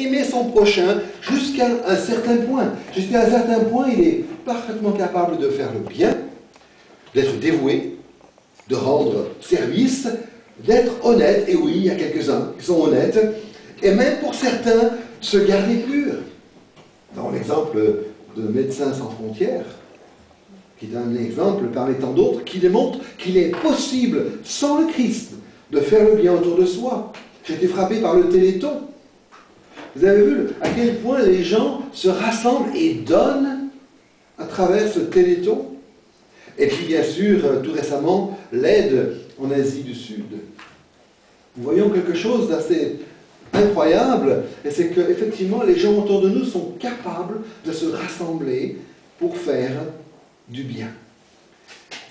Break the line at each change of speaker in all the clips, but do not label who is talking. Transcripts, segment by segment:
aimer son prochain jusqu'à un certain point. Jusqu'à un certain point, il est parfaitement capable de faire le bien, d'être dévoué, de rendre service, d'être honnête. Et oui, il y a quelques-uns qui sont honnêtes. Et même pour certains, se garder pur. Dans l'exemple de Médecins sans frontières, qui est un exemple parmi tant d'autres, qui démontre qu'il est possible, sans le Christ, de faire le bien autour de soi. J'ai été frappé par le Téléthon. Vous avez vu à quel point les gens se rassemblent et donnent à travers ce Téléthon. Et puis bien sûr, tout récemment, l'aide en Asie du Sud. Nous voyons quelque chose d'assez incroyable, et c'est qu'effectivement, les gens autour de nous sont capables de se rassembler pour faire du bien.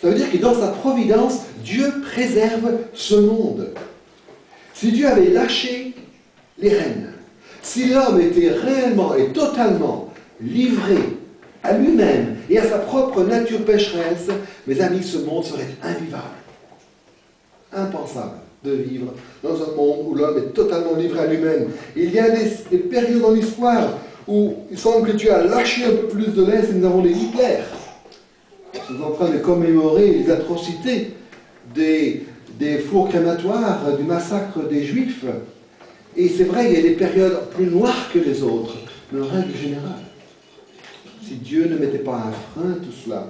Ça veut dire que dans sa providence, Dieu préserve ce monde. Si Dieu avait lâché les rênes, si l'homme était réellement et totalement livré à lui-même et à sa propre nature pécheresse, mes amis, ce monde serait invivable. Impensable de vivre dans un monde où l'homme est totalement livré à lui-même. Il y a des périodes dans l'histoire où il semble que Dieu a lâché un peu plus de laisse et nous avons les Hitler. Nous sommes en train de commémorer les atrocités des fours crématoires, du massacre des Juifs. Et c'est vrai, il y a des périodes plus noires que les autres, mais en règle générale, si Dieu ne mettait pas un frein à tout cela,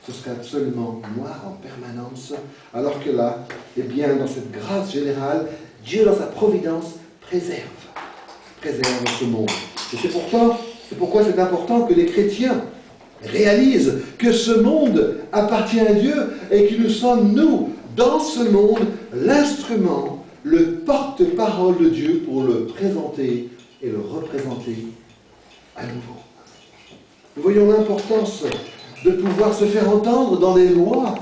ce serait absolument noir en permanence, alors que là, eh bien, dans cette grâce générale, Dieu, dans sa providence, préserve ce monde. Et c'est pourquoi c'est important que les chrétiens réalisent que ce monde appartient à Dieu et que nous sommes, nous, dans ce monde, l'instrument, le porte-parole de Dieu pour le présenter et le représenter à nouveau. Nous voyons l'importance de pouvoir se faire entendre dans des lois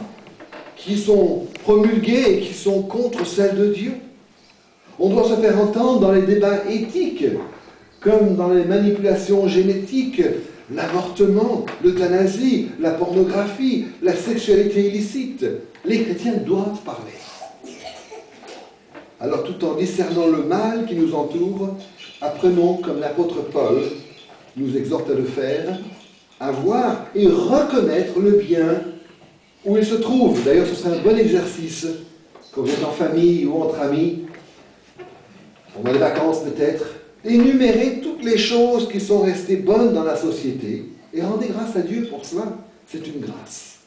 qui sont promulguées et qui sont contre celles de Dieu. On doit se faire entendre dans les débats éthiques, comme dans les manipulations génétiques, l'avortement, l'euthanasie, la pornographie, la sexualité illicite. Les chrétiens doivent parler. Alors, tout en discernant le mal qui nous entoure, apprenons, comme l'apôtre Paul nous exhorte à le faire, à voir et reconnaître le bien où il se trouve. D'ailleurs, ce serait un bon exercice, quand vous êtes en famille ou entre amis, pendant les vacances peut-être, énumérer toutes les choses qui sont restées bonnes dans la société et rendez grâce à Dieu pour cela. C'est une grâce.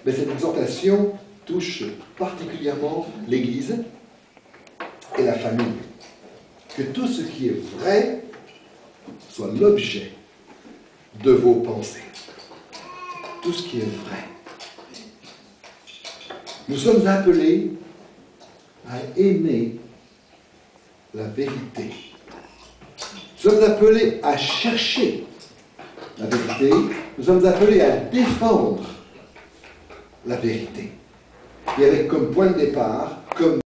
Mais cette exhortation touche particulièrement l'Église et la famille. Que tout ce qui est vrai soit l'objet de vos pensées. Tout ce qui est vrai. Nous sommes appelés à aimer la vérité. Nous sommes appelés à chercher la vérité. Nous sommes appelés à défendre la vérité. Et avec comme point de départ, comme